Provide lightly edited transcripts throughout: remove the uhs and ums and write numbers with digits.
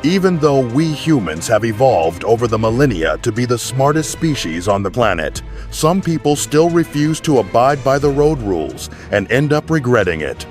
Even though we humans have evolved over the millennia to be the smartest species on the planet, some people still refuse to abide by the road rules and end up regretting it.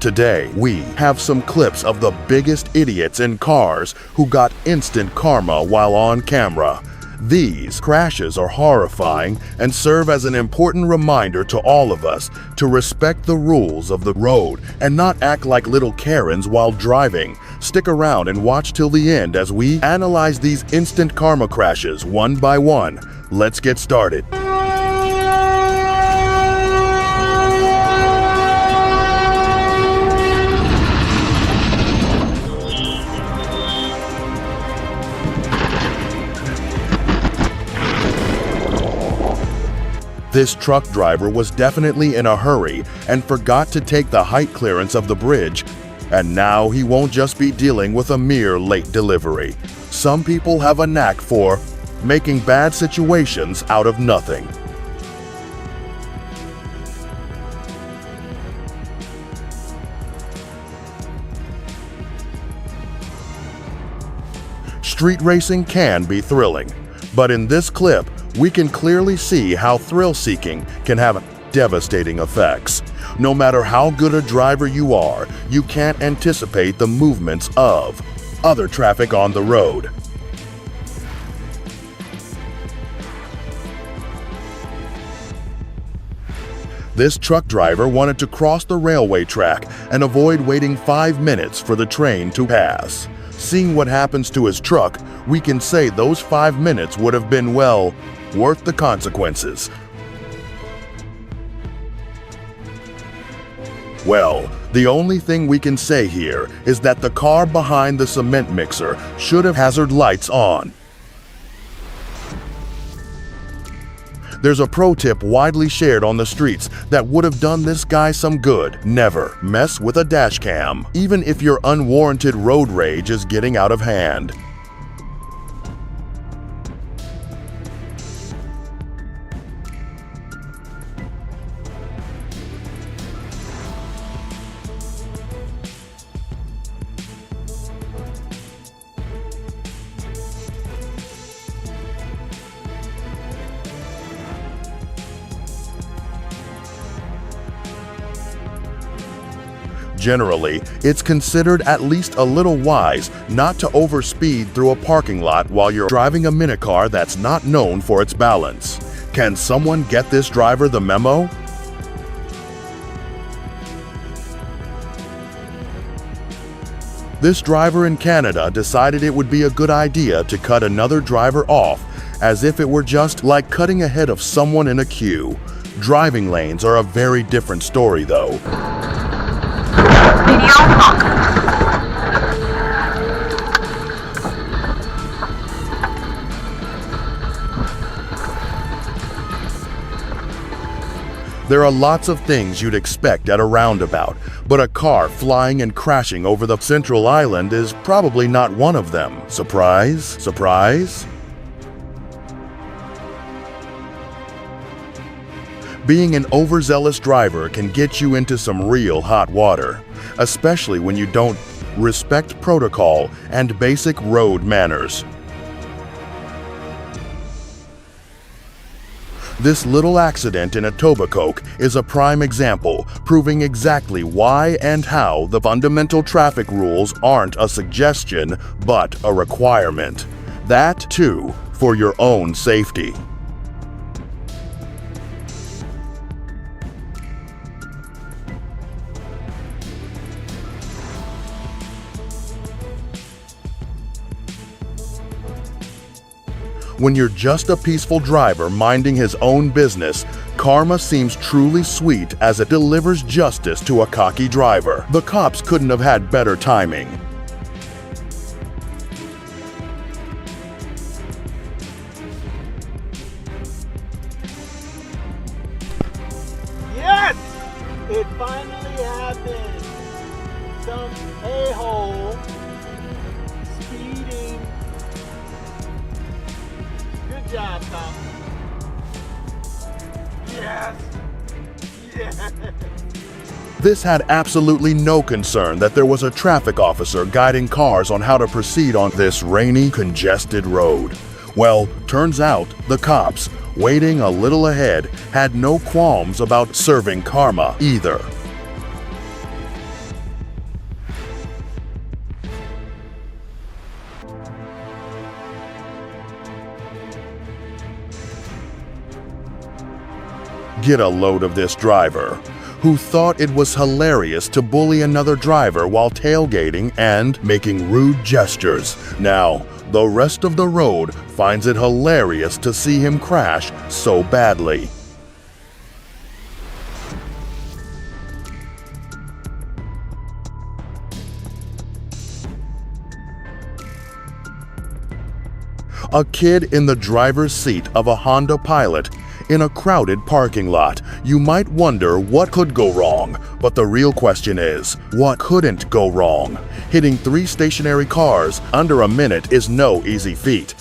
Today, we have some clips of the biggest idiots in cars who got instant karma while on camera. These crashes are horrifying and serve as an important reminder to all of us to respect the rules of the road and not act like little Karens while driving. Stick around and watch till the end as we analyze these instant karma crashes one by one. Let's get started. This truck driver was definitely in a hurry and forgot to take the height clearance of the bridge, and now he won't just be dealing with a mere late delivery. Some people have a knack for making bad situations out of nothing. Street racing can be thrilling, but in this clip, we can clearly see how thrill-seeking can have devastating effects. No matter how good a driver you are, you can't anticipate the movements of other traffic on the road. This truck driver wanted to cross the railway track and avoid waiting 5 minutes for the train to pass. Seeing what happens to his truck, we can say those 5 minutes would have been, well, worth the consequences. Well, the only thing we can say here is that the car behind the cement mixer should have hazard lights on. There's a pro tip widely shared on the streets that would have done this guy some good. Never mess with a dash cam, even if your unwarranted road rage is getting out of hand. Generally, it's considered at least a little wise not to overspeed through a parking lot while you're driving a minicar that's not known for its balance. Can someone get this driver the memo? This driver in Canada decided it would be a good idea to cut another driver off, as if it were just like cutting ahead of someone in a queue. Driving lanes are a very different story, though. There are lots of things you'd expect at a roundabout, but a car flying and crashing over the central island is probably not one of them. Surprise? Surprise? Being an overzealous driver can get you into some real hot water, especially when you don't respect protocol and basic road manners. This little accident in Etobicoke is a prime example, proving exactly why and how the fundamental traffic rules aren't a suggestion, but a requirement. That, too, for your own safety. When you're just a peaceful driver minding his own business, karma seems truly sweet as it delivers justice to a cocky driver. The cops couldn't have had better timing. Yes! It finally happened! Some a-hole speeding. Good job, Tom. Yes! Yes! This had absolutely no concern that there was a traffic officer guiding cars on how to proceed on this rainy, congested road. Well, turns out the cops, waiting a little ahead, had no qualms about serving karma either. Get a load of this driver, who thought it was hilarious to bully another driver while tailgating and making rude gestures. Now, the rest of the road finds it hilarious to see him crash so badly. A kid in the driver's seat of a Honda Pilot in a crowded parking lot. You might wonder what could go wrong, but the real question is, what couldn't go wrong? Hitting 3 stationary cars under a minute is no easy feat.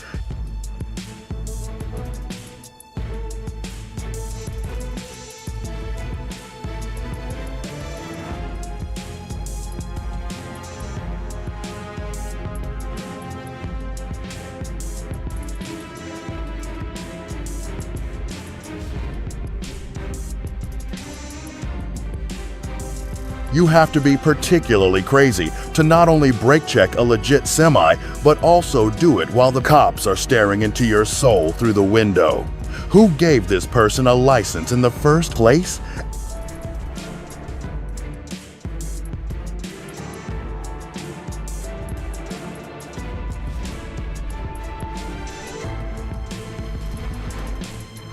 You have to be particularly crazy to not only brake check a legit semi, but also do it while the cops are staring into your soul through the window. Who gave this person a license in the first place?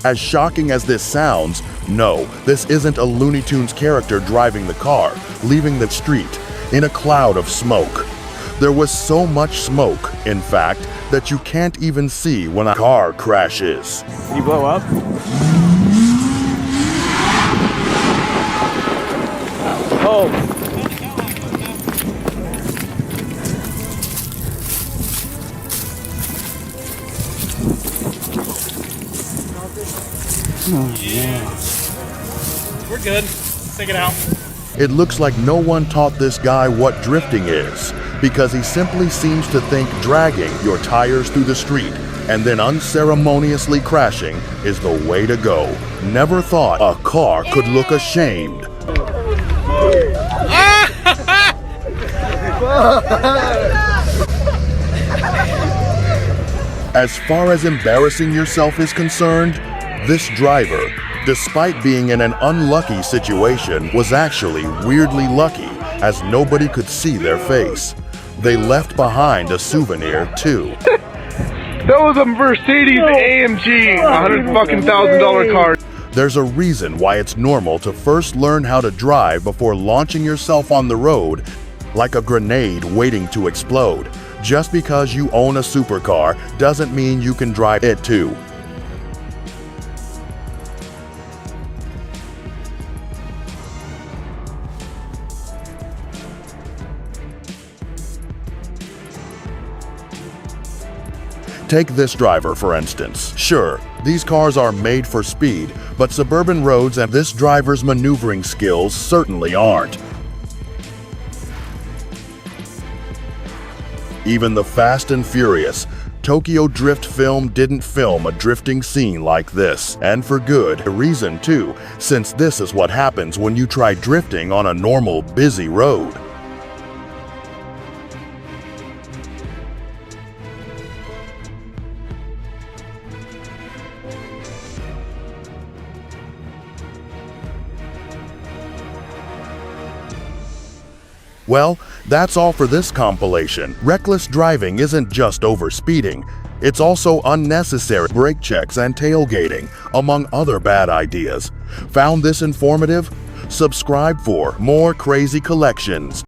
As shocking as this sounds, no, this isn't a Looney Tunes character driving the car, leaving the street in a cloud of smoke. There was so much smoke, in fact, that you can't even see when a car crashes. Did you blow up? Oh. We're good. Let's take it out. It looks like no one taught this guy what drifting is, because he simply seems to think dragging your tires through the street and then unceremoniously crashing is the way to go. Never thought a car could look ashamed. As far as embarrassing yourself is concerned, this driver, despite being in an unlucky situation, was actually weirdly lucky, as nobody could see their face. They left behind a souvenir, too. That was a Mercedes AMG, $100,000 car. There's a reason why it's normal to first learn how to drive before launching yourself on the road like a grenade waiting to explode. Just because you own a supercar doesn't mean you can drive it too. Take this driver, for instance. Sure, these cars are made for speed, but suburban roads and this driver's maneuvering skills certainly aren't. Even the Fast and Furious Tokyo Drift film didn't film a drifting scene like this, and for good reason too, since this is what happens when you try drifting on a normal, busy road. Well, that's all for this compilation. Reckless driving isn't just overspeeding, it's also unnecessary brake checks and tailgating, among other bad ideas. Found this informative? Subscribe for more crazy collections.